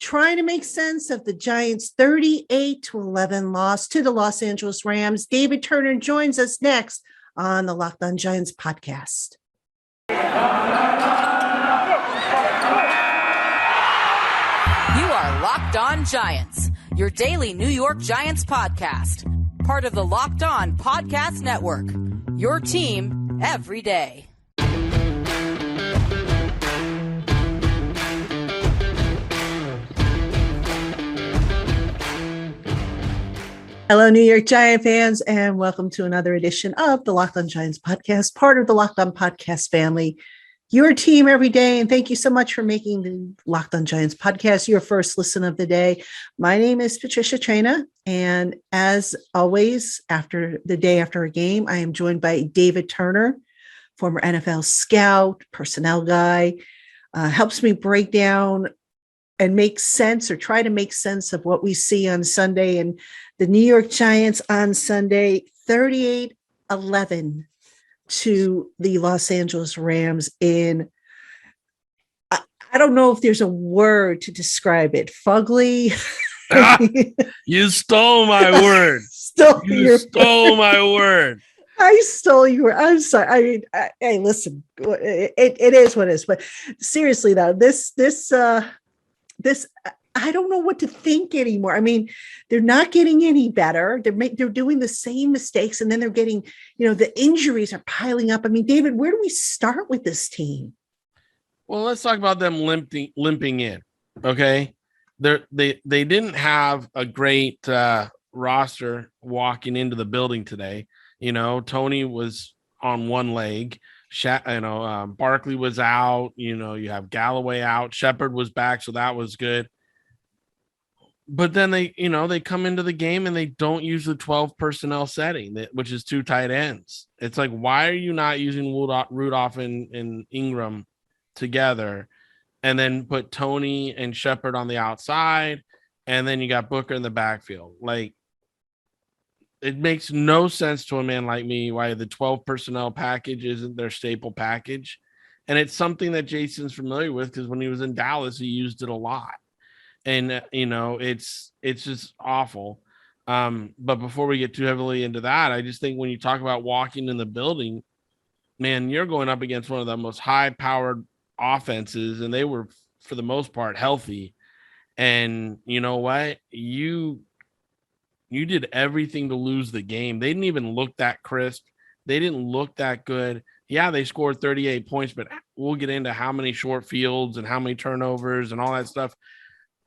trying to make sense of the Giants' 38-11 loss to the Los Angeles Rams. David Turner joins us next on the LockedOn Giants podcast. You are Locked On Giants, your daily New York Giants podcast, part of the Locked On Podcast Network, your team every day. Hello, New York Giant fans, and welcome to another edition of the Locked On Giants podcast, part of the Locked On Podcast family, your team every day. And thank you so much for making the Locked On Giants podcast your first listen of the day. My name is Patricia Traina, and as always, after the day after a game, I am joined by David Turner, former NFL scout, personnel guy, helps me break down and make sense or try to make sense of what we see on Sunday. And the New York Giants on Sunday, 38-11 to the Los Angeles Rams in, I don't know if there's a word to describe it. Fugly. You stole my word. You stole my word. I stole your. I'm sorry. I mean, hey, listen. It is what it is. But seriously, though, this. I don't know what to think anymore. I mean, they're not getting any better. They're doing the same mistakes, and then they're getting, the injuries are piling up. I mean, David, where do we start with this team? Well, let's talk about them limping in. Okay, they didn't have a great roster walking into the building today. Tony was on one leg. Barkley was out. You have Galloway out. Shepard was back, so that was good. But then they come into the game and they don't use the 12 personnel setting, which is 2 tight ends. It's like, why are you not using Rudolph and Ingram together, and then put Tony and Shepard on the outside, and then you got Booker in the backfield? Like, it makes no sense to a man like me why the 12 personnel package isn't their staple package. And it's something that Jason's familiar with because when he was in Dallas, he used it a lot. And, it's just awful. But before we get too heavily into that, I just think when you talk about walking in the building, man, you're going up against one of the most high-powered offenses, and they were, for the most part, healthy. And you know what? You did everything to lose the game. They didn't even look that crisp. They didn't look that good. Yeah, they scored 38 points, but we'll get into how many short fields and how many turnovers and all that stuff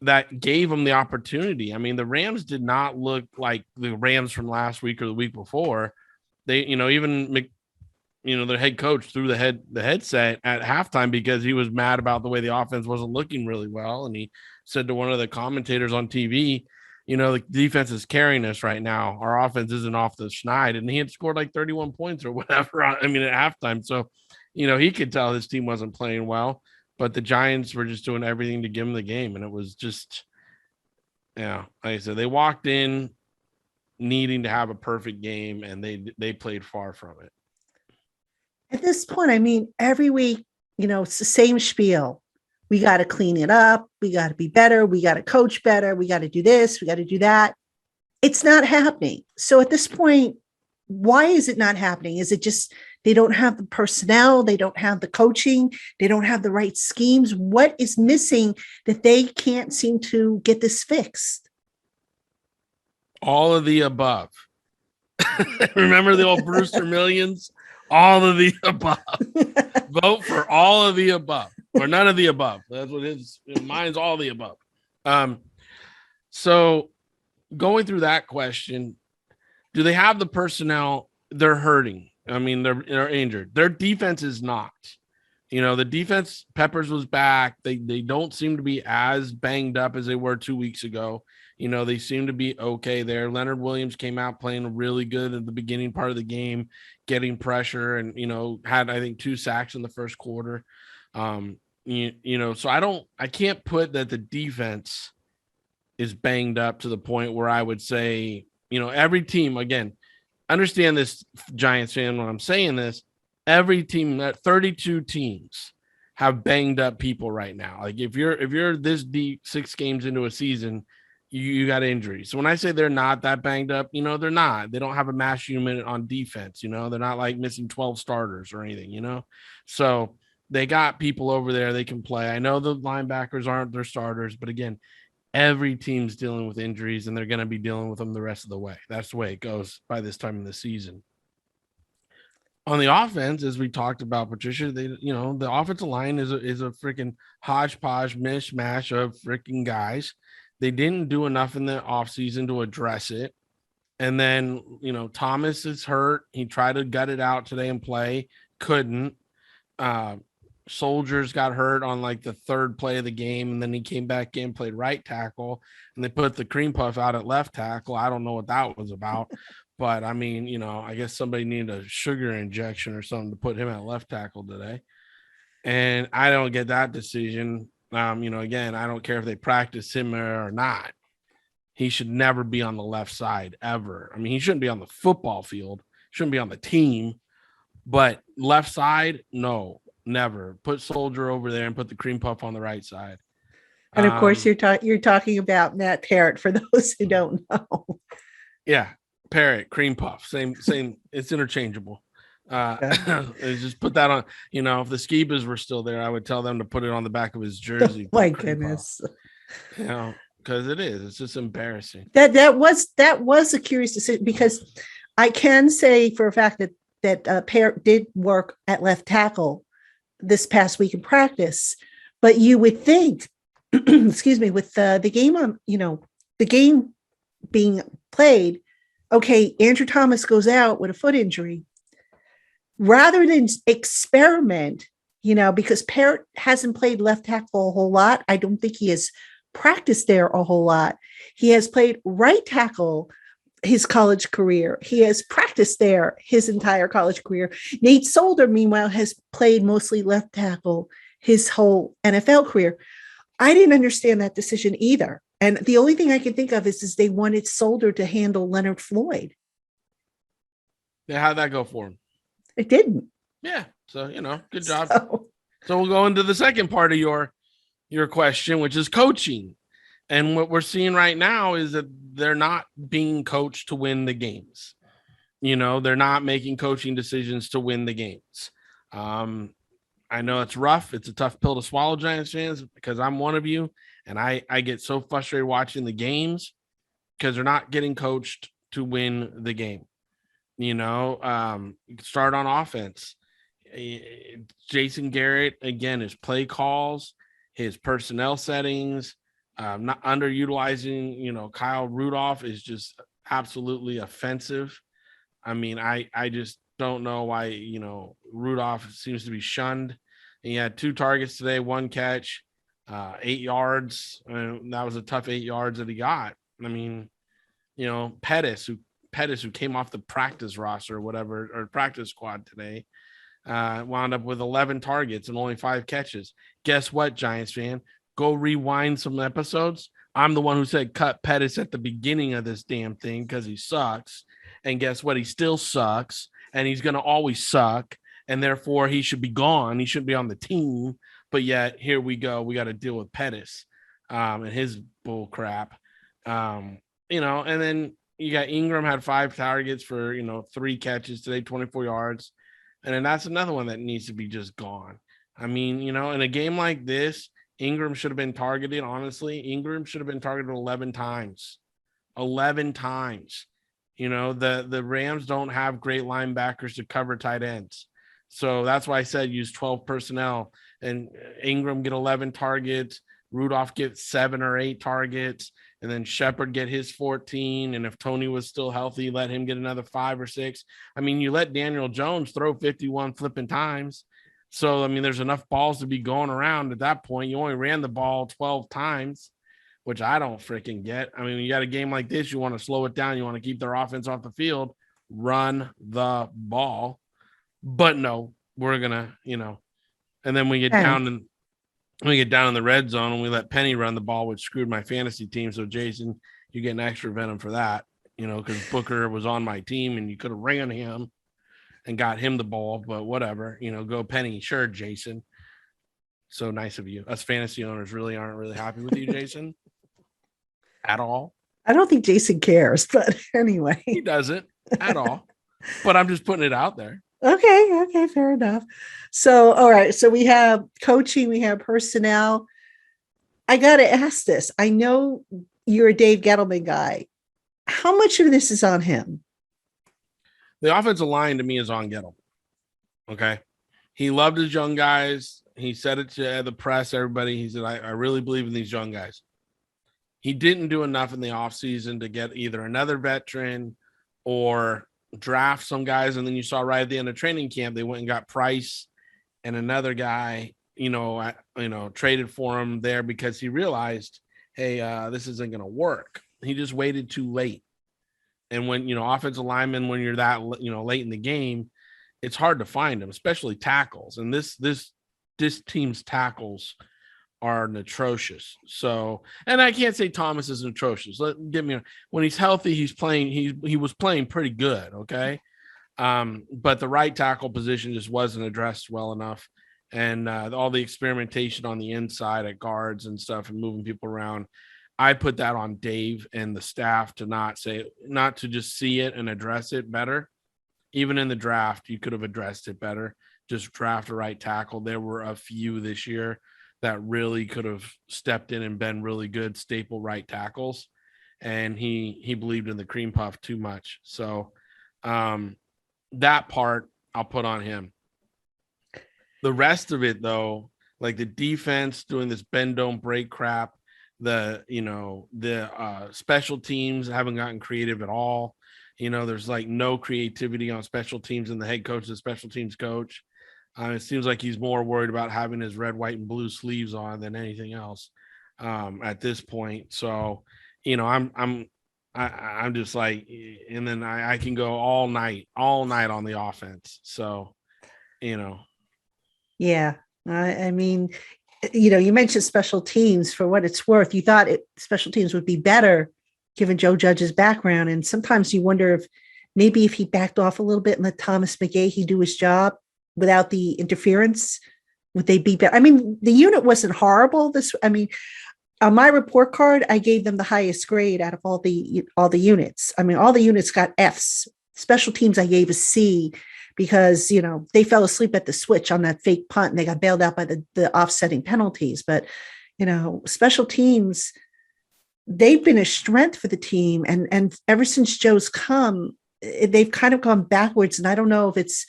that gave them the opportunity. I mean, the Rams did not look like the Rams from last week or the week before. They, even their head coach threw the headset at halftime because he was mad about the way the offense wasn't looking really well. And he said to one of the commentators on TV, the defense is carrying us right now. Our offense isn't off the schneid. And he had scored like 31 points or whatever, at halftime. So, he could tell his team wasn't playing well, but the Giants were just doing everything to give him the game. And it was just, like I said, they walked in needing to have a perfect game, and they played far from it. At this point, I mean, every week, it's the same spiel. We got to clean it up. We got to be better. We got to coach better. We got to do this. We got to do that. It's not happening. So at this point, why is it not happening? Is it just they don't have the personnel? They don't have the coaching? They don't have the right schemes? What is missing that they can't seem to get this fixed? All of the above. Remember the old Brewster Millions? All of the above. Vote for all of the above. Or none of the above. That's what it is. Mine's all the above. So going through that question, do they have the personnel? They're hurting. I mean, they're injured. Their defense is not. The defense, Peppers was back. They don't seem to be as banged up as they were 2 weeks ago. They seem to be okay there. Leonard Williams came out playing really good at the beginning part of the game, getting pressure, and, had, I think, 2 sacks in the first quarter. So I can't put that the defense is banged up to the point where I would say, every team, again, understand this, Giants fan, when I'm saying this, every team, that 32 teams have banged up people right now. Like if you're this deep 6 games into a season, you got injuries. So when I say they're not that banged up, they're not. They don't have a mass unit on defense. They're not like missing 12 starters or anything. So they got people over there they can play. I know the linebackers aren't their starters, but again, every team's dealing with injuries and they're going to be dealing with them the rest of the way. That's the way it goes by this time of the season. On the offense, as we talked about, Patricia, the offensive line is a freaking hodgepodge mishmash of freaking guys. They didn't do enough in the offseason to address it. And then, Thomas is hurt. He tried to gut it out today and play, couldn't. Soldiers got hurt on like the third play of the game, and then he came back in, played right tackle, and they put the cream puff out at left tackle. I don't know what that was about. But I mean, I guess somebody needed a sugar injection or something to put him at left tackle today. And I don't get that decision. Again, I don't care if they practice him or not. He should never be on the left side ever. I mean, he shouldn't be on the football field, shouldn't be on the team, but left side, no, never. Put Soldier over there and put the cream puff on the right side. And of course, you're talking about Matt Parrott for those who don't know. Yeah. Parrot, cream puff, same. It's interchangeable. Just put that on. If the Skibas were still there, I would tell them to put it on the back of his jersey. Oh, my goodness. Because it's just embarrassing. That was a curious decision, because I can say for a fact that Parrott did work at left tackle this past week in practice, but you would think, excuse me, with the game on, the game being played. Okay, Andrew Thomas goes out with a foot injury. Rather than experiment, because Parrott hasn't played left tackle a whole lot. I don't think he has practiced there a whole lot. He has played right tackle his college career. He has practiced there his entire college career. Nate Solder, meanwhile, has played mostly left tackle his whole NFL career. I didn't understand that decision either. And the only thing I can think of is they wanted Solder to handle Leonard Floyd. Yeah, how'd that go for him? It didn't. Yeah. So, good job. So we'll go into the second part of your question, which is coaching. And what we're seeing right now is that they're not being coached to win the games. They're not making coaching decisions to win the games. I know it's rough. It's a tough pill to swallow, Giants fans, because I'm one of you. And I get so frustrated watching the games because they're not getting coached to win the game. Start on offense. Jason Garrett, again, his play calls, his personnel settings, not underutilizing, Kyle Rudolph is just absolutely offensive. I mean, I just don't know why, Rudolph seems to be shunned. He had 2 targets today, 1 catch. 8 yards. That was a tough 8 yards that he got. I mean, Pettis, who came off the practice roster or whatever, or practice squad today, wound up with 11 targets and only 5 catches. Guess what, Giants fan? Go rewind some episodes. I'm the one who said cut Pettis at the beginning of this damn thing because he sucks. And guess what? He still sucks, and he's going to always suck, and therefore he should be gone. He shouldn't be on the team. But yet, here we go. We got to deal with Pettis and his bull crap. And then you got Ingram had 5 targets for, 3 catches today, 24 yards. And then that's another one that needs to be just gone. I mean, in a game like this, Ingram should have been targeted. Honestly, Ingram should have been targeted 11 times. 11 times. The Rams don't have great linebackers to cover tight ends. So that's why I said use 12 personnel. And Ingram get 11 targets, Rudolph get 7 or 8 targets, and then Shepard get his 14. And if Tony was still healthy, let him get another 5 or 6. I mean, you let Daniel Jones throw 51 flipping times. So, I mean, there's enough balls to be going around at that point. You only ran the ball 12 times, which I don't freaking get. I mean, you got a game like this, you want to slow it down. You want to keep their offense off the field, run the ball. But no, we're going to, and then we get down in the red zone and we let Penny run the ball, which screwed my fantasy team. So Jason, you get an extra venom for that, because Booker was on my team and you could have ran him and got him the ball, but whatever, go Penny. Sure, Jason. So nice of you. Us fantasy owners really aren't really happy with you, Jason, at all. I don't think Jason cares, but anyway. He doesn't at all. But I'm just putting it out there. Okay, fair enough. So, all right. So we have coaching, we have personnel. I got to ask this. I know you're a Dave Gettleman guy. How much of this is on him? The offensive line to me is on Gettle. Okay. He loved his young guys. He said it to the press, everybody. He said, I really believe in these young guys. He didn't do enough in the offseason to get either another veteran or draft some guys. And then you saw right at the end of training camp, they went and got Price and another guy, traded for him there because he realized, hey, this isn't going to work. He just waited too late. And when, offensive linemen, when you're that, late in the game, it's hard to find them, especially tackles. And this team's tackles are atrocious. So, and I can't say Thomas is atrocious. When he's healthy, he was playing pretty good. Okay. But the right tackle position just wasn't addressed well enough. And all the experimentation on the inside at guards and stuff and moving people around, I put that on Dave and the staff to not to just see it and address it better. Even in the draft, you could have addressed it better. Just draft a right tackle. There were a few this year that really could have stepped in and been really good staple right tackles. And he believed in the cream puff too much. So that part I'll put on him. The rest of it, though, like the defense doing this bend don't break crap, the special teams haven't gotten creative at all. There's like no creativity on special teams, and the head coach, the special teams coach. It seems like he's more worried about having his red, white, and blue sleeves on than anything else at this point. So, I'm just like, and then I can go all night on the offense. So, Yeah. I mean, you mentioned special teams. For what it's worth, you thought special teams would be better given Joe Judge's background. And sometimes you wonder if maybe if he backed off a little bit and let Thomas McGahee do his job without the interference, would they be better? I mean, the unit wasn't horrible. On my report card, I gave them the highest grade out of all the units. I mean, all the units got Fs. Special teams, I gave a C because, they fell asleep at the switch on that fake punt and they got bailed out by the offsetting penalties. But, special teams, they've been a strength for the team. And ever since Joe's come, they've kind of gone backwards. And I don't know if it's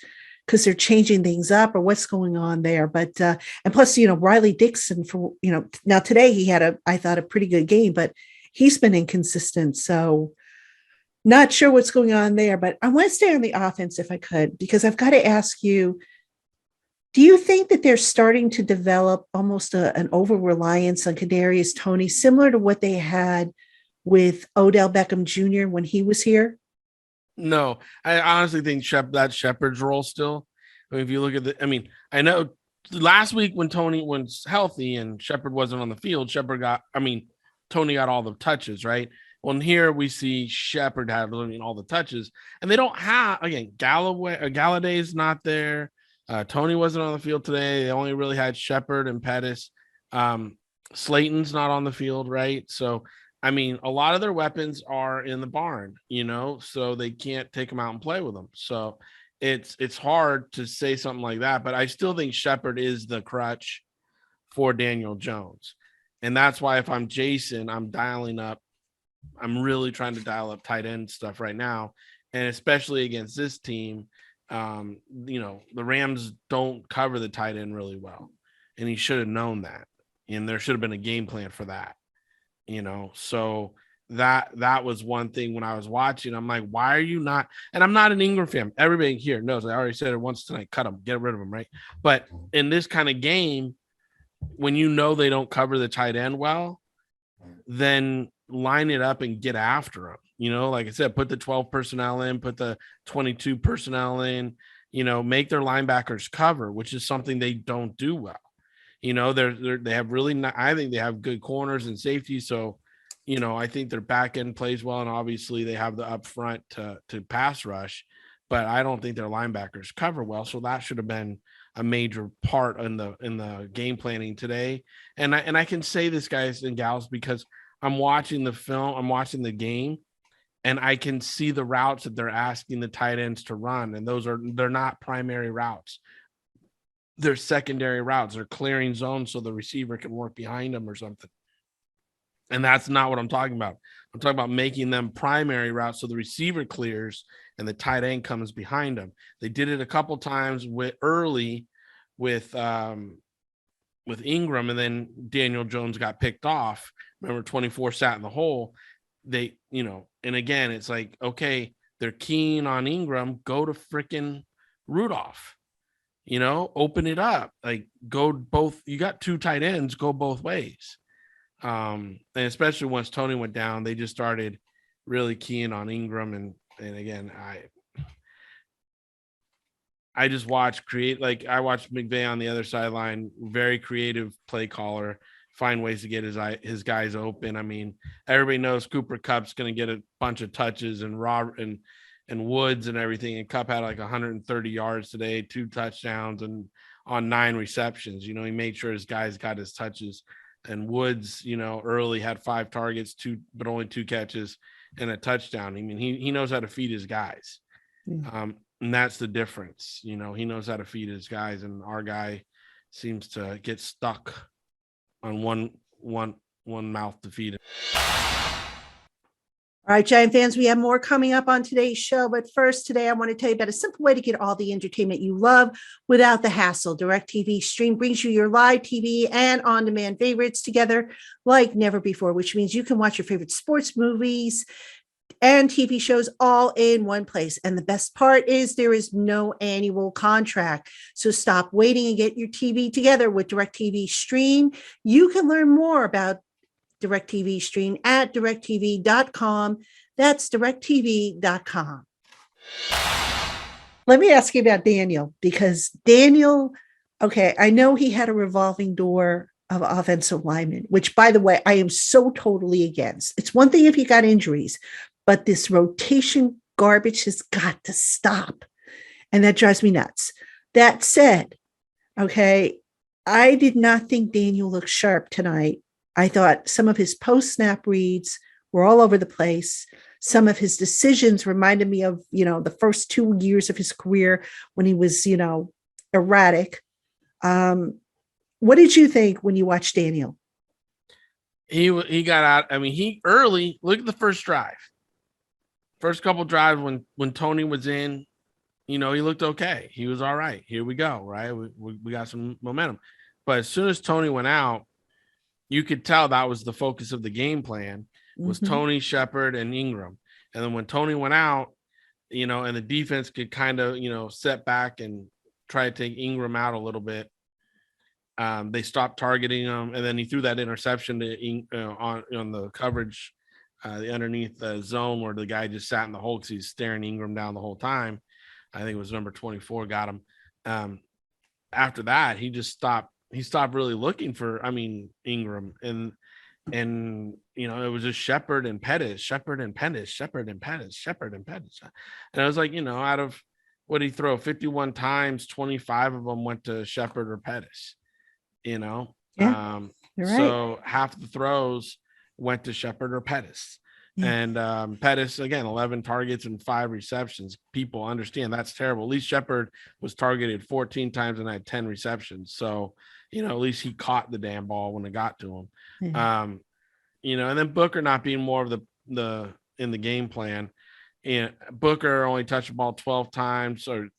because they're changing things up or what's going on there. But, and plus, Riley Dixon now today he had I thought a pretty good game, but he's been inconsistent. So not sure what's going on there, but I want to stay on the offense if I could, because I've got to ask you, do you think that they're starting to develop almost an over-reliance on Kadarius Toney, similar to what they had with Odell Beckham Jr. when he was here? No, I honestly think that Shepard's role still. I mean, if you look at I know last week when Toney was healthy and Shepard wasn't on the field, Toney got all the touches, right? Well, here we see Shepard had all the touches, and they don't have, again, Galladay's not there. Toney wasn't on the field today. They only really had Shepard and Pettis. Slayton's not on the field, right? So, a lot of their weapons are in the barn, so they can't take them out and play with them. So it's hard to say something like that, but I still think Shepard is the crutch for Daniel Jones. And that's why if I'm Jason, I'm really trying to dial up tight end stuff right now. And especially against this team, the Rams don't cover the tight end really well. And he should have known that. And there should have been a game plan for that. So that was one thing when I was watching. I'm like, why are you not? And I'm not an Ingram fan. Everybody here knows. I already said it once tonight. Cut him, get rid of him, right? But in this kind of game, when they don't cover the tight end well, then line it up and get after them. Like I said, put the 12 personnel in, put the 22 personnel in. Make their linebackers cover, which is something they don't do well. They have I think they have good corners and safety. So, I think their back end plays well, and obviously they have the up front to pass rush, but I don't think their linebackers cover well. So that should have been a major part in the game planning today. And I can say this, guys and gals, because I'm watching the film, I'm watching the game, and I can see the routes that they're asking the tight ends to run. And they're not primary routes. They're secondary routes. They're clearing zones so the receiver can work behind them or something. And that's not what I'm talking about. I'm talking about making them primary routes so the receiver clears and the tight end comes behind them. They did it a couple times early with Ingram, and then Daniel Jones got picked off. Remember, 24 sat in the hole. They, and again, it's like, okay, they're keen on Ingram. Go to freaking Rudolph. Open it up. Like, go both. You got two tight ends. Go both ways. And especially once Tony went down, they just started really keying on Ingram. And again, I just watched I watched McVay on the other sideline, very creative play caller, find ways to get his guys open. I mean, everybody knows Cooper Kupp's going to get a bunch of touches, and and Woods and everything. And Kupp had like 130 yards today, 2 touchdowns, and on 9 receptions. He made sure his guys got his touches. And Woods, early had 5 targets, but only 2 catches and a touchdown. I mean, he knows how to feed his guys. Yeah. And that's the difference. He knows how to feed his guys, and our guy seems to get stuck on one mouth to feed him. All right, Giant fans, we have more coming up on today's show. But first, today, I want to tell you about a simple way to get all the entertainment you love without the hassle. DirecTV Stream brings you your live TV and on-demand favorites together like never before, which means you can watch your favorite sports, movies, and TV shows all in one place. And the best part is there is no annual contract. So stop waiting and get your TV together with DirecTV Stream. You can learn more about DirecTV Stream at directv.com. That's directv.com. Let me ask you about Daniel, because Daniel, okay, I know he had a revolving door of offensive linemen, which, by the way, I am so totally against. It's one thing if you got injuries, but this rotation garbage has got to stop. And that drives me nuts. That said, okay, I did not think Daniel looked sharp tonight. I thought some of his post-snap reads were all over the place. Some of his decisions reminded me of, the first 2 years of his career when he was, erratic. What did you think when you watched Daniel? He got out. I mean, look at the first drive. First couple drives when Tony was in, he looked okay. He was all right. Here we go, right? We got some momentum. But as soon as Tony went out, you could tell that was the focus of the game plan was Tony, Shepard, and Ingram. And then when Tony went out, and the defense could kind of, set back and try to take Ingram out a little bit, they stopped targeting him. And then he threw that interception on the coverage, the underneath the zone where the guy just sat in the hole because he's staring Ingram down the whole time. I think it was number 24 got him. After that, he just stopped. He stopped really looking for, Ingram. And it was just Shepard and Pettis. And I was like, out of what he throw 51 times, 25 of them went to Shepard or Pettis, Yeah, you're right. So half the throws went to Shepard or Pettis. And Pettis, again, 11 targets and 5 receptions. People understand that's terrible. At least Shepard was targeted 14 times and had 10 receptions. So, at least he caught the damn ball when it got to him. And then Booker not being more of the in the game plan. And Booker only touched the ball 12 times or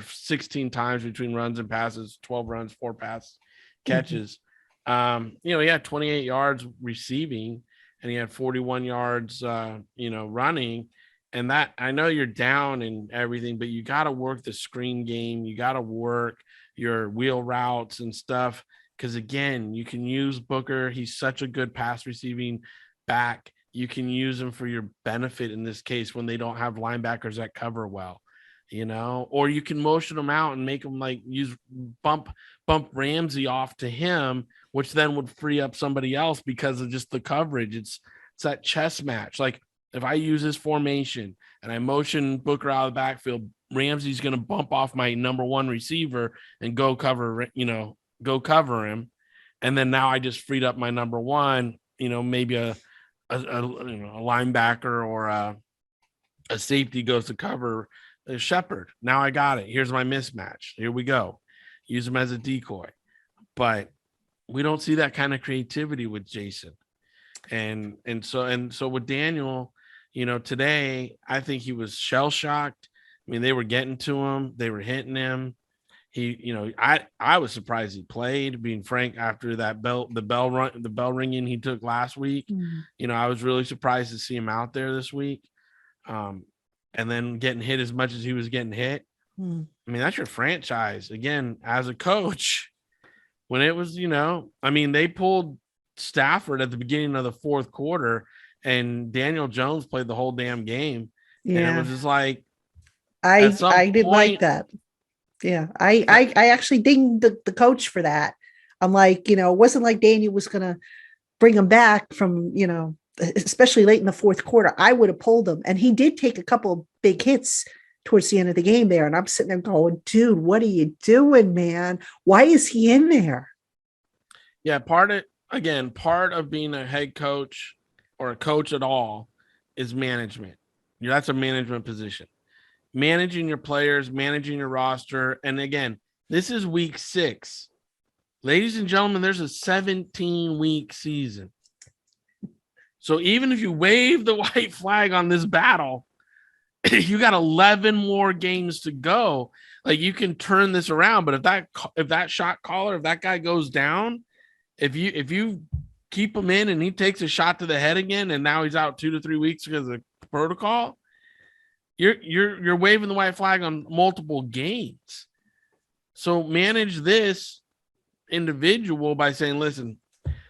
16 times between runs and passes, 12 runs, 4 pass catches. He had 28 yards receiving. And he had 41 yards, running. And that, I know you're down and everything, but you got to work the screen game. You got to work your wheel routes and stuff. Because, again, you can use Booker. He's such a good pass receiving back. You can use him for your benefit in this case when they don't have linebackers that cover well, or you can motion them out and make them bump Ramsey off to him, which then would free up somebody else because of just the coverage. It's that chess match. Like if I use this formation and I motion Booker out of the backfield, Ramsey's going to bump off my number one receiver and go cover him. And then now I just freed up my number one, maybe a linebacker or a safety goes to cover a Shepherd. Now I got it. Here's my mismatch. Here we go. Use him as a decoy. But we don't see that kind of creativity with Jason. And so with Daniel, today, I think he was shell-shocked. I mean, they were getting to him. They were hitting him. I was surprised he played, being frank, after that the bell ringing he took last week. Mm-hmm. I was really surprised to see him out there this week. And then getting hit as much as he was getting hit. Mm-hmm. I mean, that's your franchise. Again, as a coach, when it was, they pulled Stafford at the beginning of the fourth quarter and Daniel Jones played the whole damn game. Yeah. And it was just like, I didn't like that. Yeah. I actually dinged the coach for that. I'm like, it wasn't like Daniel was going to bring him back from, especially late in the fourth quarter. I would have pulled him. And he did take a couple of big hits towards the end of the game there. And I'm sitting there going, dude, what are you doing, man? Why is he in there? Yeah. Part of being a head coach or a coach at all is management. That's a management position. Managing your players, managing your roster. And again, this is week 6. Ladies and gentlemen, there's a 17-week season. So even if you wave the white flag on this battle, you got 11 more games to go. Like, you can turn this around. But if that shot caller, if that guy goes down, if you keep him in and he takes a shot to the head again, and now he's out 2 to 3 weeks because of the protocol, you're waving the white flag on multiple games. So manage this individual by saying, listen,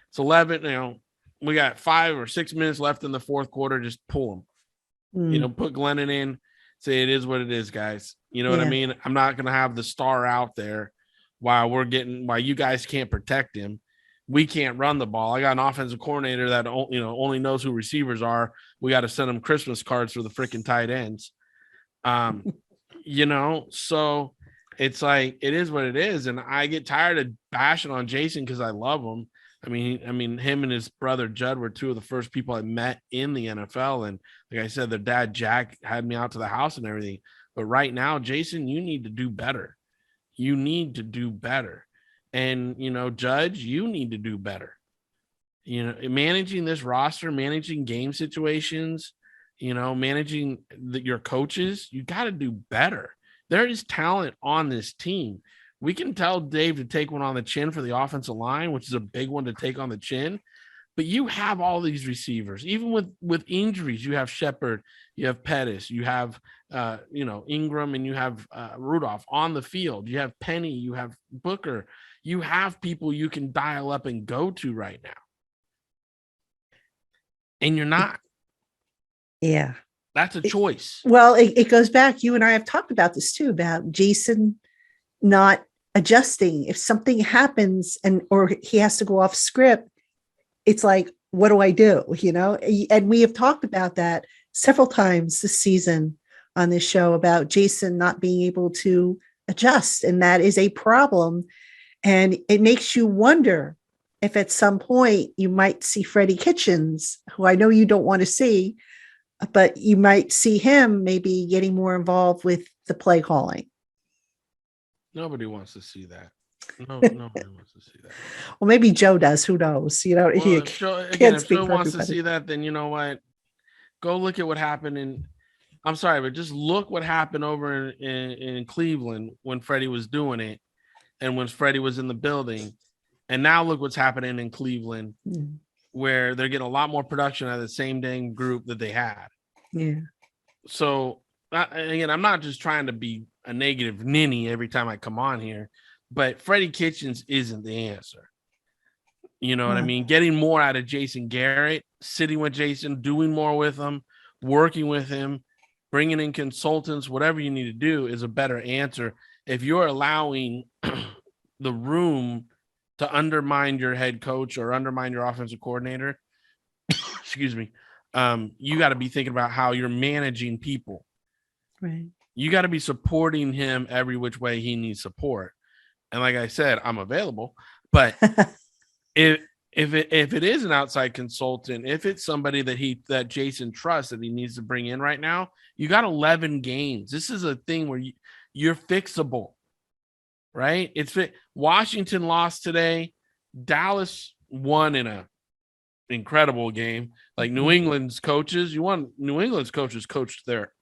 it's 11, we got 5 or 6 minutes left in the fourth quarter. Just pull them, put Glennon in, say it is what it is, guys. You know what I mean? I'm not going to have the star out there while you guys can't protect him. We can't run the ball. I got an offensive coordinator that only knows who receivers are. We got to send them Christmas cards for the freaking tight ends. So it's like, it is what it is. And I get tired of bashing on Jason because I love him. I mean, him and his brother Judd were 2 of the first people I met in the NFL. And like I said, their dad, Jack, had me out to the house and everything. But right now, Jason, you need to do better. You need to do better. And, Judge, you need to do better. Managing this roster, managing game situations, managing your coaches, you got to do better. There is talent on this team. We can tell Dave to take one on the chin for the offensive line, which is a big one to take on the chin. But you have all these receivers, even with injuries. You have Shepherd, you have Pettis, you have Ingram, and you have Rudolph on the field. You have Penny, you have Booker. You have people you can dial up and go to right now. And you're not. Yeah. That's a choice. Well, it goes back. You and I have talked about this too, about Jason not adjusting. If something happens or he has to go off script, it's like, what do I do? And we have talked about that several times this season on this show about Jason not being able to adjust. And that is a problem. And it makes you wonder if at some point you might see Freddie Kitchens, who I know you don't want to see, but you might see him maybe getting more involved with the play calling. Nobody wants to see that. Nobody wants to see that. Well, maybe Joe does. Who knows? If Joe wants to see that, then you know what? Go look at what happened I'm sorry, but just look what happened over in Cleveland when Freddie was doing it and when Freddie was in the building. And now look what's happening in Cleveland, where they're getting a lot more production out of the same dang group that they had. Yeah. So, again, I'm not just trying to be a negative ninny every time I come on here, but Freddie Kitchens isn't the answer. You know what I mean? Getting more out of Jason Garrett, sitting with Jason, doing more with him, working with him, bringing in consultants, whatever you need to do is a better answer. If you're allowing the room to undermine your head coach or undermine your offensive coordinator, excuse me, you got to be thinking about how you're managing people. Right. you got to be supporting him every which way he needs support. And like I said, I'm available. But if it is an outside consultant, if it's somebody that Jason trusts that he needs to bring in right now, you got 11 games. This is a thing where you're fixable, right? Washington lost today. Dallas won in a incredible game. Like New England's coaches coached their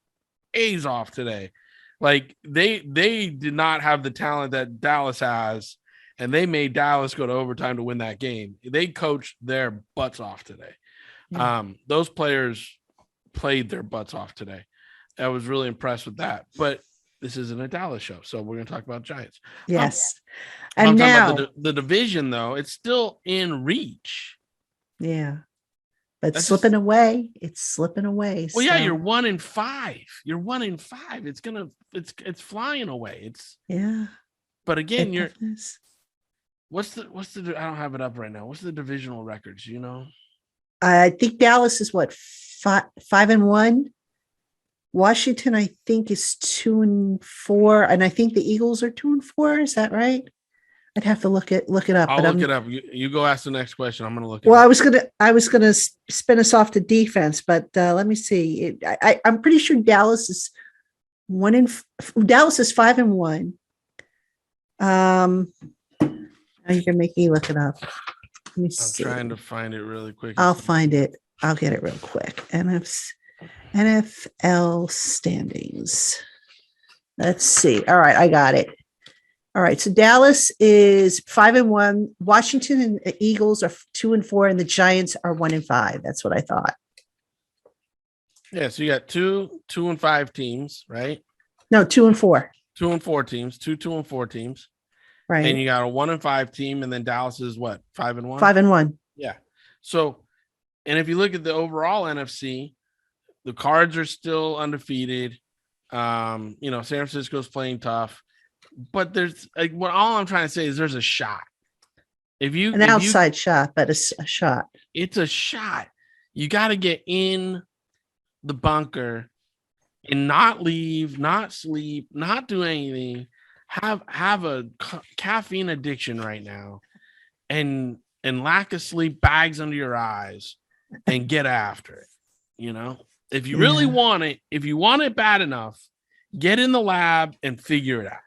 A's off today. Like they did not have the talent that Dallas has, and they made Dallas go to overtime to win that game. They coached their butts off today. Yeah. Those players played their butts off today. I was really impressed with that. But this isn't a Dallas show, so we're going to talk about Giants. Yes. And now about the division, though, it's still in reach. Yeah. But That's slipping away. It's slipping away. Well, yeah, you're 1-5. You're 1-5. It's flying away. Yeah. But again, what's the I don't have it up right now. What's the divisional records? You know, I think Dallas is what 5-1. Washington, I think, is 2-4, and I think the Eagles are 2-4. Is that right? I'd have to look it up. I'll look it up. You go ask the next question. I'm going to look. Well, I was gonna spin us off to defense, but let me see. I'm pretty sure Dallas is 5-1. Now you're gonna make me look it up. Let me see. I'm trying to find it really quick. I'll find it. I'll get it real quick. NFL standings. Let's see. All right, I got it. All right, so Dallas is 5-1. Washington and the Eagles are 2-4, and the Giants are 1-5. That's what I thought. Yeah, so you got 2-5 teams, right? No, 2-4. 2-4 teams, 2-4 teams, right? And you got a 1-5 team, and then Dallas is what, 5-1? 5-1. Yeah. So, and if you look at the overall NFC, the Cards are still undefeated. San Francisco's playing tough. But there's all I'm trying to say is there's a shot. An outside shot, but a shot. It's a shot. You got to get in the bunker and not leave, not sleep, not do anything. Have a caffeine addiction right now, and lack of sleep, bags under your eyes, and get after it. If you really want it, if you want it bad enough, get in the lab and figure it out.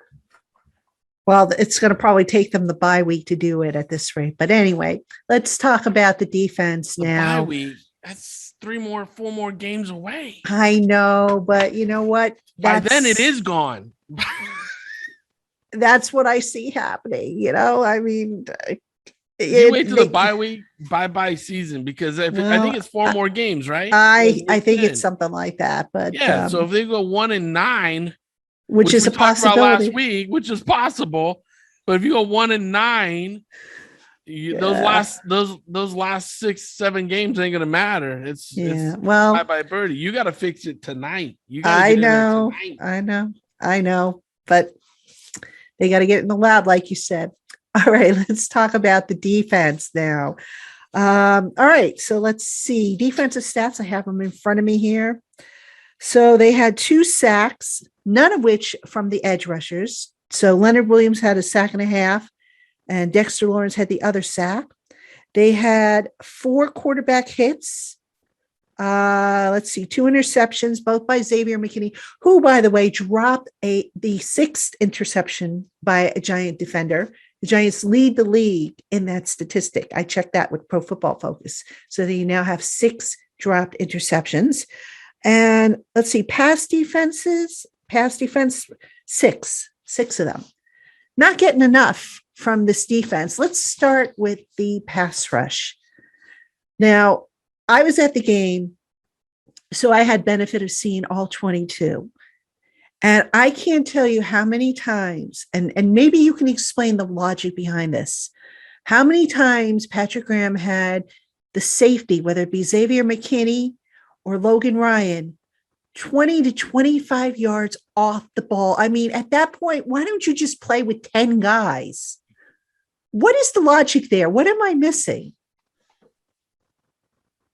Well, it's going to probably take them the bye week to do it at this rate. But anyway, let's talk about the defense now. Bye week, that's 4 more games away. I know, but you know what? By then it is gone. That's what I see happening. I mean, you wait till the bye week, bye season, because I think it's 4 more games, right? I think it's something like that. But yeah, so if they go 1-9. Which is a possibility. About last week, which is possible, but if you go 1-9, those last 6-7 games ain't gonna matter. It's bye bye birdie. You got to fix it tonight. I know, but they got to get in the lab, like you said. All right, let's talk about the defense now. All right, so let's see defensive stats. I have them in front of me here. So they had 2 sacks, none of which from the edge rushers. So Leonard Williams had a 1.5 sacks, and Dexter Lawrence had the other sack. They had 4 quarterback hits. 2 interceptions, both by Xavier McKinney, who, by the way, dropped the 6th interception by a Giant defender. The Giants lead the league in that statistic. I checked that with Pro Football Focus. So they now have 6 dropped interceptions. And let's see, pass defense, 6 of them. Not getting enough from this defense. Let's start with the pass rush. Now, I was at the game, so I had benefit of seeing all 22. And I can't tell you how many times, and maybe you can explain the logic behind this, how many times Patrick Graham had the safety, whether it be Xavier McKinney or Logan Ryan, 20 to 25 yards off the ball. I mean, at that point, why don't you just play with 10 guys? What is the logic there? What am I missing?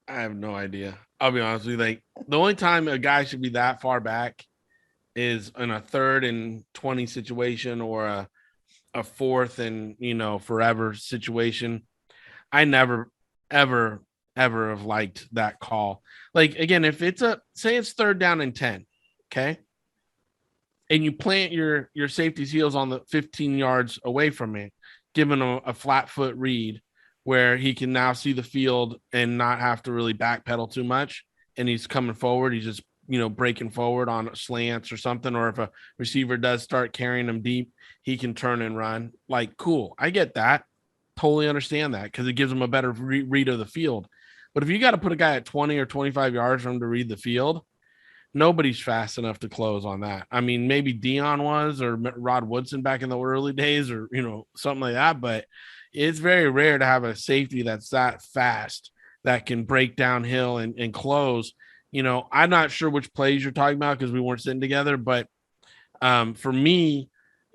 I have no idea. I'll be honest with you. The only time a guy should be that far back is in a 3rd and 20 situation or a 4th and, forever situation. I never, ever, ever have liked that call. Like, again, if it's say it's 3rd down and 10, okay, and you plant your safety's heels on the 15 yards away from it, giving him a flat foot read where he can now see the field and not have to really backpedal too much. And he's coming forward. He's just, breaking forward on slants or something. Or if a receiver does start carrying him deep, he can turn and run. Like, cool. I get that. Totally understand that because it gives him a better read of the field. But if you got to put a guy at 20 or 25 yards for him to read the field, nobody's fast enough to close on that. I mean, maybe Dion was or Rod Woodson back in the early days or, something like that. But it's very rare to have a safety that's that fast that can break downhill and close. I'm not sure which plays you're talking about because we weren't sitting together. But for me,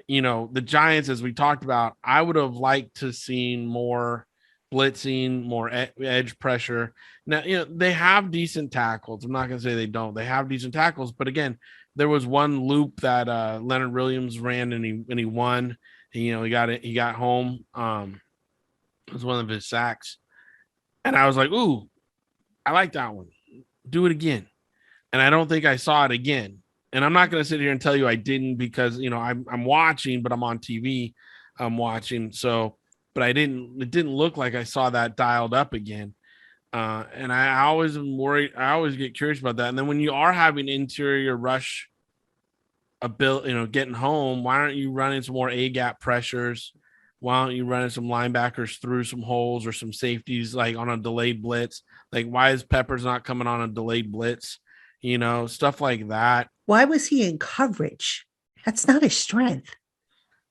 the Giants, as we talked about, I would have liked to seen more blitzing, more edge pressure. Now, they have decent tackles. I'm not going to say they don't. They have decent tackles. But again, there was one loop that Leonard Williams ran and he won. He got home. It was one of his sacks. And I was like, ooh, I like that one. Do it again. And I don't think I saw it again. And I'm not going to sit here and tell you I didn't because, I'm watching, but I'm on TV. I'm watching. So, but it didn't look like I saw that dialed up again. And I always am worried. I always get curious about that. And then when you are having interior rush getting home, why aren't you running some more A-gap pressures? Why aren't you running some linebackers through some holes or some safeties like on a delayed blitz? Like, why is Peppers not coming on a delayed blitz? Stuff like that. Why was he in coverage? That's not his strength.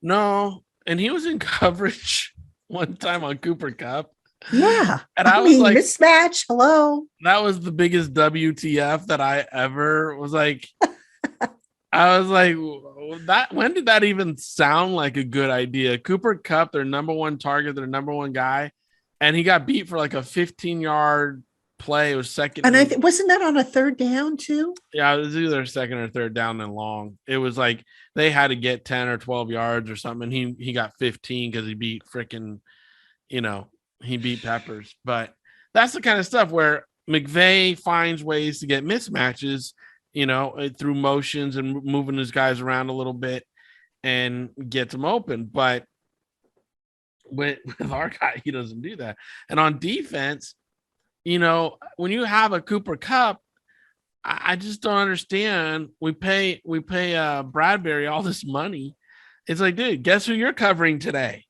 No, and he was in coverage one time on Cooper Kupp. Yeah. And I was like, mismatch. Hello. That was the biggest WTF that I ever was like. I was like, that when did that even sound like a good idea? Cooper Kupp, their number one target, their number one guy, and he got beat for like a 15-yard play. It was second. And wasn't that on a 3rd down too? Yeah, it was either 2nd or 3rd down and long. It was like they had to get 10 or 12 yards or something. He got 15 because he beat freaking, he beat Peppers. But that's the kind of stuff where McVay finds ways to get mismatches, through motions and moving his guys around a little bit and gets them open. But with our guy, he doesn't do that. And on defense, when you have a Cooper Kupp, I just don't understand. We pay Bradbury all this money. It's like, dude, guess who you're covering today?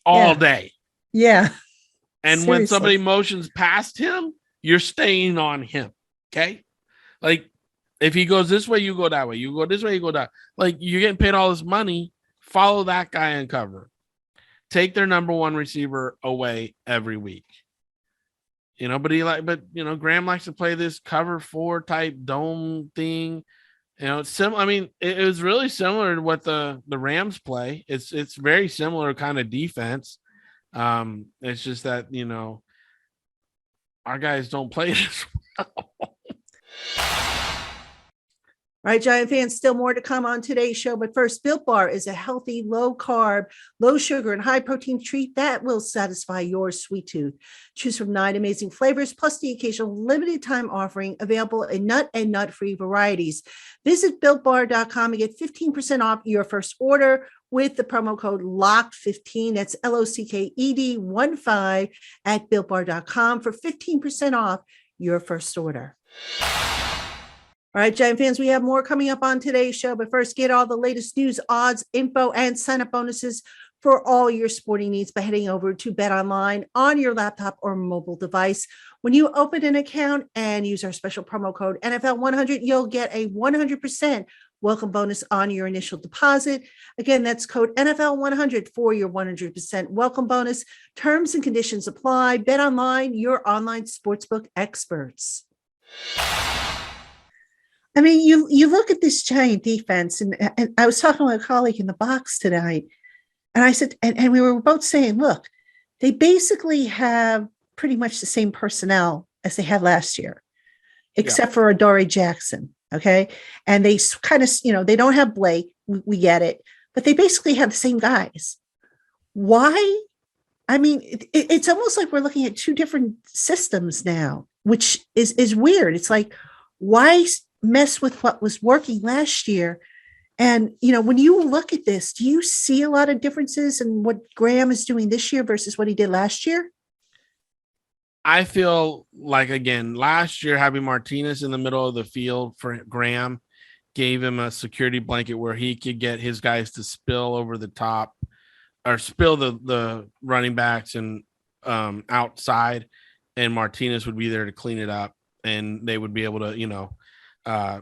All day. Yeah. And Seriously. when somebody motions past him, you're staying on him. Okay. Like if he goes this way, you go that way. You go this way, you go that. Like you're getting paid all this money. Follow that guy and cover. Take their number one receiver away every week. But Graham likes to play this cover 4 type dome thing. It's similar. I mean, it was really similar to what the Rams play. It's very similar kind of defense. It's just that, our guys don't play it as well. All right, Giant fans, still more to come on today's show. But first, Built Bar is a healthy, low-carb, low-sugar, and high-protein treat that will satisfy your sweet tooth. Choose from 9 amazing flavors, plus the occasional limited-time offering available in nut and nut-free varieties. Visit BuiltBar.com and get 15% off your first order with the promo code LOCKED15. That's LOCKED15 at BuiltBar.com for 15% off your first order. All right, Giant fans, we have more coming up on today's show, but first, get all the latest news, odds, info, and sign-up bonuses for all your sporting needs by heading over to BetOnline on your laptop or mobile device. When you open an account and use our special promo code NFL100, you'll get a 100% welcome bonus on your initial deposit. Again, that's code NFL100 for your 100% welcome bonus. Terms and conditions apply. BetOnline, your online sportsbook experts. I mean, you look at this Giant defense, and I was talking to a colleague in the box tonight, and I said, and we were both saying, look, they basically have pretty much the same personnel as they had last year, except for Adoree Jackson. Okay. And they kind of, they don't have Blake. We get it, but they basically have the same guys. Why? I mean, it's almost like we're looking at two different systems now, which is weird. It's like, why mess with what was working last year? And, when you look at this, do you see a lot of differences in what Graham is doing this year versus what he did last year? I feel like, again, last year, having Martinez in the middle of the field for Graham gave him a security blanket where he could get his guys to spill over the top or spill the running backs and outside, and Martinez would be there to clean it up, and they would be able to,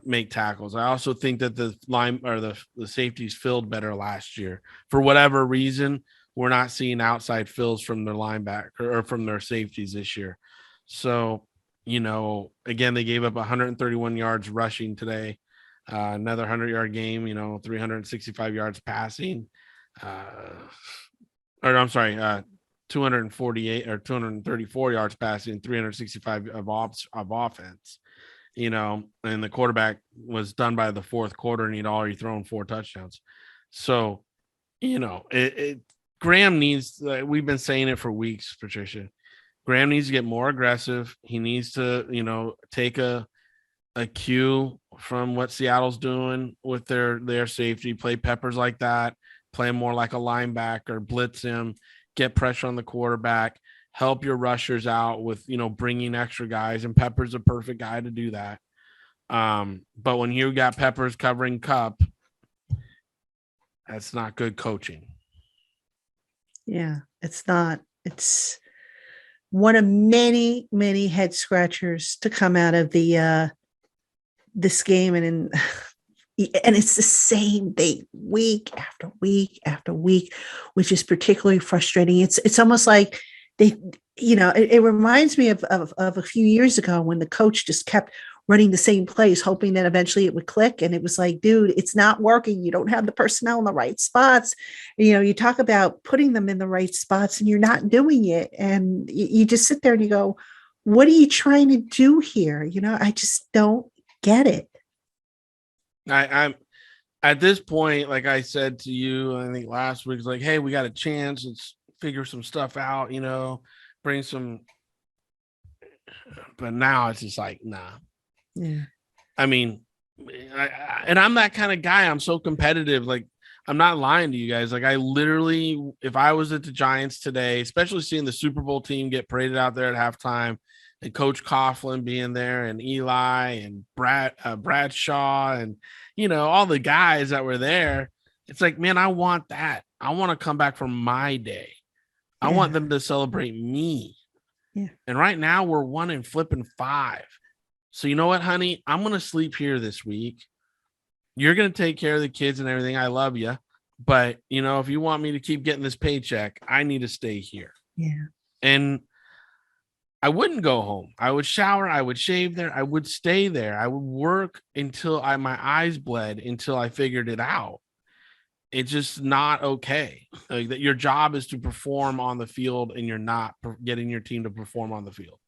make tackles. I also think that the line or the safeties filled better last year. For whatever reason, we're not seeing outside fills from their linebacker or from their safeties this year. So, again, they gave up 131 yards rushing today, another 100-yard game, 365 yards passing, or I'm sorry, 248 or 234 yards passing, 365 of offense, and the quarterback was done by the fourth quarter and he'd already thrown 4 touchdowns. So, Graham needs, we've been saying it for weeks, Patricia. Graham needs to get more aggressive. He needs to, take a cue from what Seattle's doing with their safety, play Peppers like that, play more like a linebacker, blitz him, get pressure on the quarterback, help your rushers out with, bringing extra guys, and Peppers a perfect guy to do that. But when you got Peppers covering Cup, that's not good coaching. Yeah, it's not. It's one of many, many head scratchers to come out of this game, and it's the same thing week after week after week, which is particularly frustrating. It's almost like they, it reminds me of a few years ago when the coach just kept running the same plays, hoping that eventually it would click. And it was like, dude, it's not working. You don't have the personnel in the right spots. You talk about putting them in the right spots and you're not doing it. And you just sit there and you go, what are you trying to do here? I just don't get it. I'm at this point, like I said to you, I think last week, it's like, hey, we got a chance. Let's figure some stuff out, bring some. But now it's just like, nah. Yeah. I mean, and I'm that kind of guy. I'm so competitive. Like, I'm not lying to you guys. Like, I literally, if I was at the Giants today, especially seeing the Super Bowl team get paraded out there at halftime, and Coach Coughlin being there, and Eli and Bradshaw, and all the guys that were there, it's like, man, I want that. I want to come back for my day. I want them to celebrate me. Yeah. And right now we're 1-5. So you know what, honey? I'm going to sleep here this week. You're going to take care of the kids and everything. I love you. But, if you want me to keep getting this paycheck, I need to stay here. Yeah. And I wouldn't go home. I would shower. I would shave there. I would stay there. I would work until my eyes bled, until I figured it out. It's just not okay. Like, that your job is to perform on the field and you're not getting your team to perform on the field.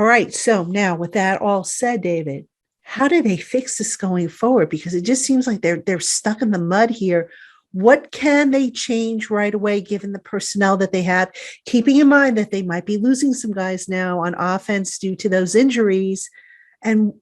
All right. So now, with that all said, David, how do they fix this going forward? Because it just seems like they're stuck in the mud here. What can they change right away, given the personnel that they have, keeping in mind that they might be losing some guys now on offense due to those injuries? And,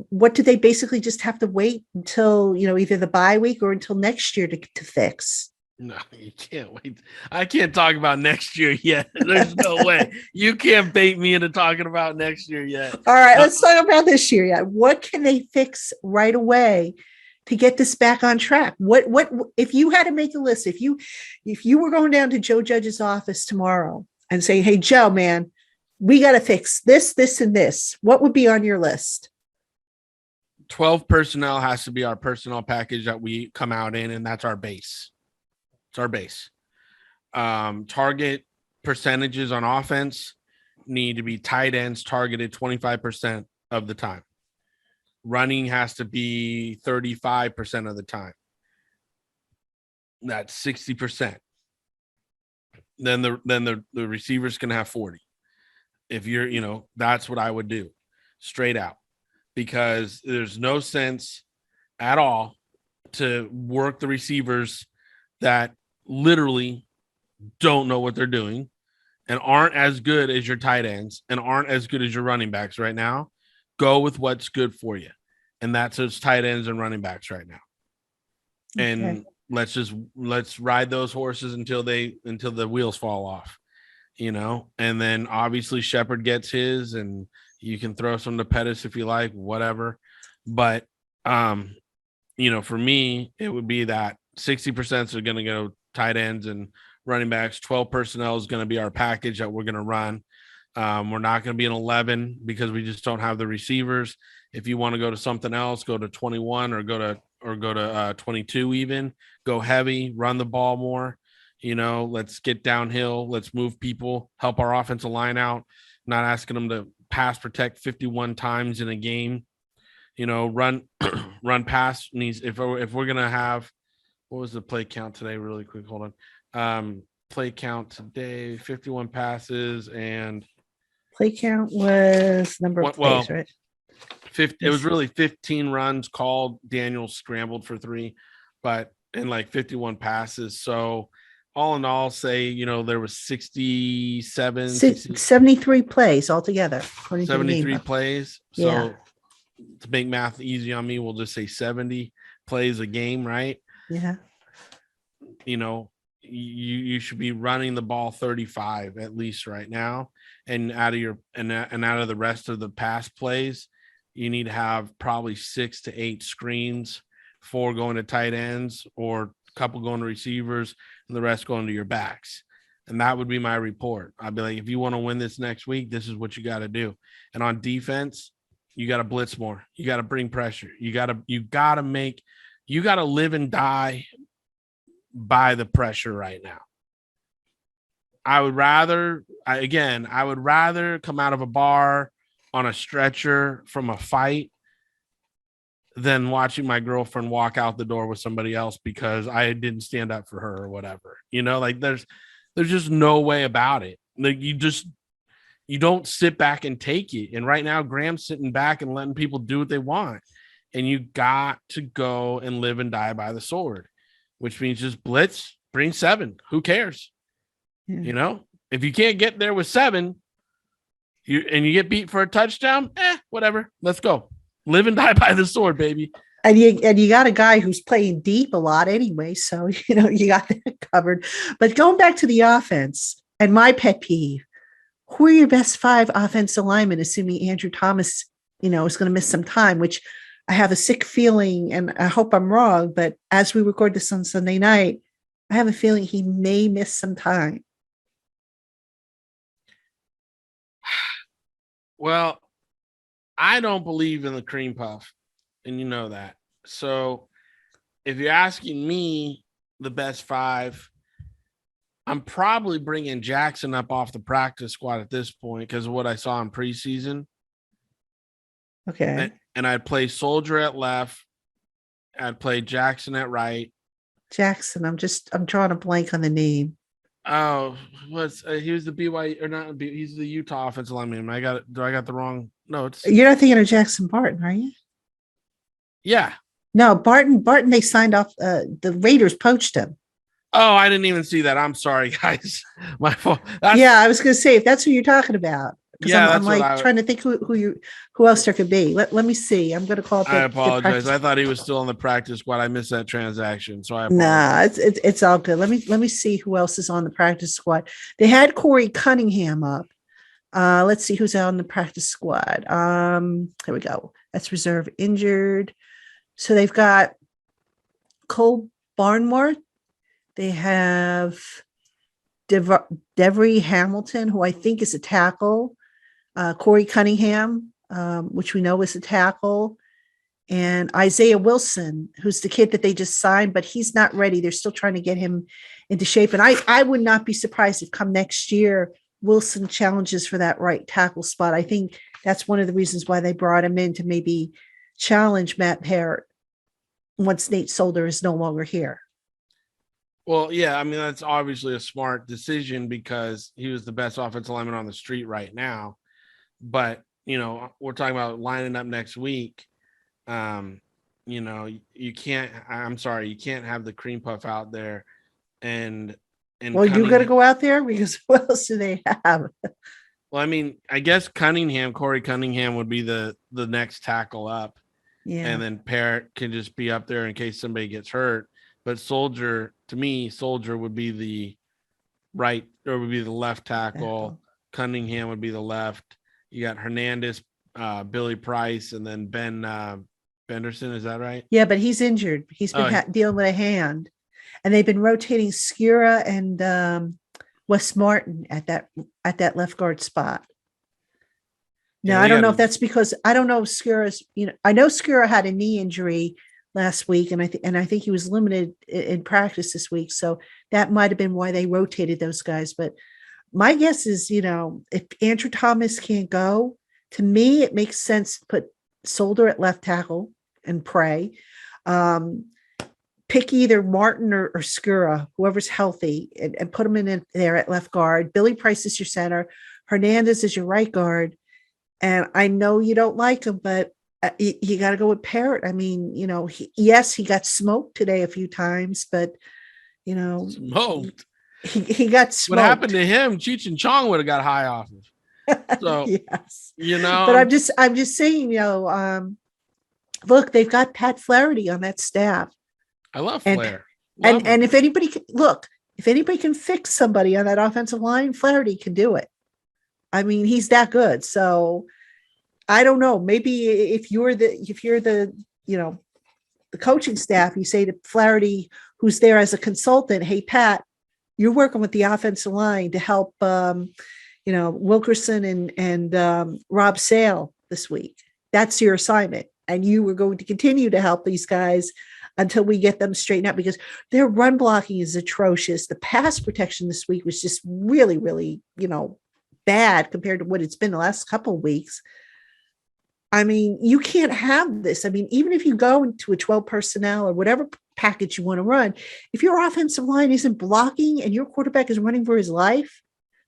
what do they basically just have to wait until, either the bye week or until next year to fix? No, you can't wait. I can't talk about next year yet. There's no way. You can't bait me into talking about next year yet. All right, let's talk about this year yet. What can they fix right away to get this back on track? What if you had to make a list, if you were going down to Joe Judge's office tomorrow and say, hey, Joe, man, we got to fix this, this, and this, what would be on your list? 12 personnel has to be our personnel package that we come out in, and that's our base. It's our base. Target percentages on offense need to be tight ends targeted 25% of the time. Running has to be 35% of the time. That's 60%. Then the receivers can have 40. If you're, that's what I would do straight out. because there's no sense at all to work the receivers that literally don't know what they're doing and aren't as good as your tight ends and aren't as good as your running backs right now. Go with what's good for you. And that's those tight ends and running backs right now. And let's ride those horses until the wheels fall off, and then obviously Shepard gets his, and you can throw some to Pettis if you like, whatever. But, for me, it would be that 60% are going to go tight ends and running backs. 12 personnel is going to be our package that we're going to run. We're not going to be an 11 because we just don't have the receivers. If you want to go to something else, go to 21 or go to 22 even. Go heavy, run the ball more. Let's get downhill. Let's move people, help our offensive line out. Not asking them to pass protect 51 times in a game. Run pass needs. If we're gonna have, what was the play count today? Really quick, hold on. Play count today: 51 passes and play count was number of plays, right? 50. It was really 15 runs called. Daniel scrambled for 3, but in 51 passes. So all in all, say, there was 73 plays altogether. 73 plays. So yeah. To make math easy on me, we'll just say 70 plays a game, right? Yeah. You should be running the ball 35 at least right now. And out of the rest of the pass plays, you need to have probably 6 to 8 screens, 4 going to tight ends or a couple going to receivers and the rest going to your backs. And that would be my report. I'd be like, if you want to win this next week, this is what you got to do. And on defense, you got to blitz more. You got to bring pressure. You got to live and die by the pressure right now. I would rather come out of a bar on a stretcher from a fight than watching my girlfriend walk out the door with somebody else because I didn't stand up for her or whatever. There's just no way about it. You don't sit back and take it. And right now, Graham's sitting back and letting people do what they want. And you got to go and live and die by the sword, which means just blitz, bring 7. Who cares? Yeah. If you can't get there with 7 and you get beat for a touchdown, whatever. Let's go. Live and die by the sword, baby. And you got a guy who's playing deep a lot anyway. So, you got that covered. But going back to the offense and my pet peeve, who are your best 5 offensive linemen, assuming Andrew Thomas, is going to miss some time, which I have a sick feeling, and I hope I'm wrong, but as we record this on Sunday night, I have a feeling he may miss some time. Well, I don't believe in the cream puff, and you know that. So if you're asking me the best 5, I'm probably bringing Jackson up off the practice squad at this point because of what I saw in preseason. Okay. And I'd play Soldier at left. I'd play Jackson at right. Jackson, I'm drawing a blank on the name. Oh, he was the BYU or not? He's the Utah offensive lineman. I got the wrong notes. You're not thinking of Jackson Barton, are you? Yeah. No, Barton. They signed off. The Raiders poached him. Oh, I didn't even see that. I'm sorry, guys. My fault. I was going to say if that's who you're talking about. Yeah, I'm trying to think who else there could be. Let me see. I'm going to call it. I apologize. I thought he was still on the practice squad. I missed that transaction, so I apologize. Nah, it's all good. Let me see who else is on the practice squad. They had Corey Cunningham up. Let's see who's on the practice squad. Here we go. That's reserve injured. So they've got Cole Barnworth. They have Devery Hamilton, who I think is a tackle. Corey Cunningham, which we know is a tackle. And Isaiah Wilson, who's the kid that they just signed, but he's not ready. They're still trying to get him into shape. And I would not be surprised if come next year, Wilson challenges for that right tackle spot. I think that's one of the reasons why they brought him in to maybe challenge Matt Parrott once Nate Solder is no longer here. Well, yeah, I mean, that's obviously a smart decision because he was the best offensive lineman on the street right now. But we're talking about lining up next week. You can't. I'm sorry, you can't have the cream puff out there, and Well, you got to go out there because what else do they have? Well, I mean, I guess Corey Cunningham would be the next tackle up. Yeah. And then Parrott can just be up there in case somebody gets hurt. But Soldier would be the right, or would be the left tackle. Cunningham would be the left. You got Hernandez, Billy Price, and then Ben Benderson. Is that right? Yeah, but he's injured. He's been dealing with a hand. And they've been rotating Skura and Wes Martin at that left guard spot. Now, I don't know if that's because I don't know if Skura's, I know Skura had a knee injury last week, and I think he was limited in practice this week. So that might have been why they rotated those guys. But my guess is, if Andrew Thomas can't go, to me, it makes sense to put Solder at left tackle and pray. Pick either Martin or Skura, whoever's healthy, and put them in there at left guard. Billy Price is your center. Hernandez is your right guard. And I know you don't like him, but you got to go with Parrott. I mean, he got smoked today a few times, but, smoked. He got smoked. What happened to him? Cheech and Chong would have got high off of. So, yes. But I'm just saying, look, they've got Pat Flaherty on that staff. I love Flair. And if anybody can fix somebody on that offensive line, Flaherty can do it. I mean, he's that good. So I don't know. Maybe if you're the coaching staff, you say to Flaherty, who's there as a consultant, hey, Pat, you're working with the offensive line to help, Wilkerson and Rob Sale this week. That's your assignment. And you were going to continue to help these guys until we get them straightened out, because their run blocking is atrocious. The pass protection this week was just really, really, bad compared to what it's been the last couple of weeks. I mean, you can't have this. I mean, even if you go into a 12 personnel or whatever package you want to run, if your offensive line isn't blocking and your quarterback is running for his life,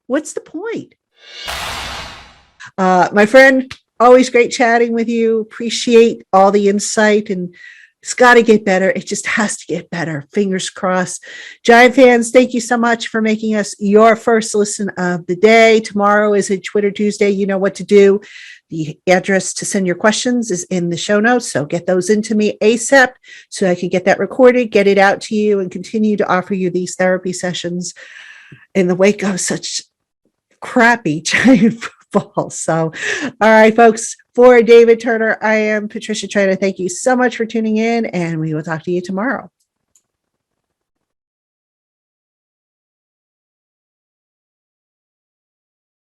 what's the point? My friend, always great chatting with you. Appreciate all the insight, and it's got to get better. It just has to get better. Fingers crossed. Giant fans, thank you so much for making us your first listen of the day. Tomorrow is a Twitter Tuesday. You know what to do. The address to send your questions is in the show notes. So get those into me ASAP so I can get that recorded, get it out to you, and continue to offer you these therapy sessions in the wake of such crappy Giant football. So, all right, folks, for David Turner, I am Patricia Traina. Thank you so much for tuning in, and we will talk to you tomorrow.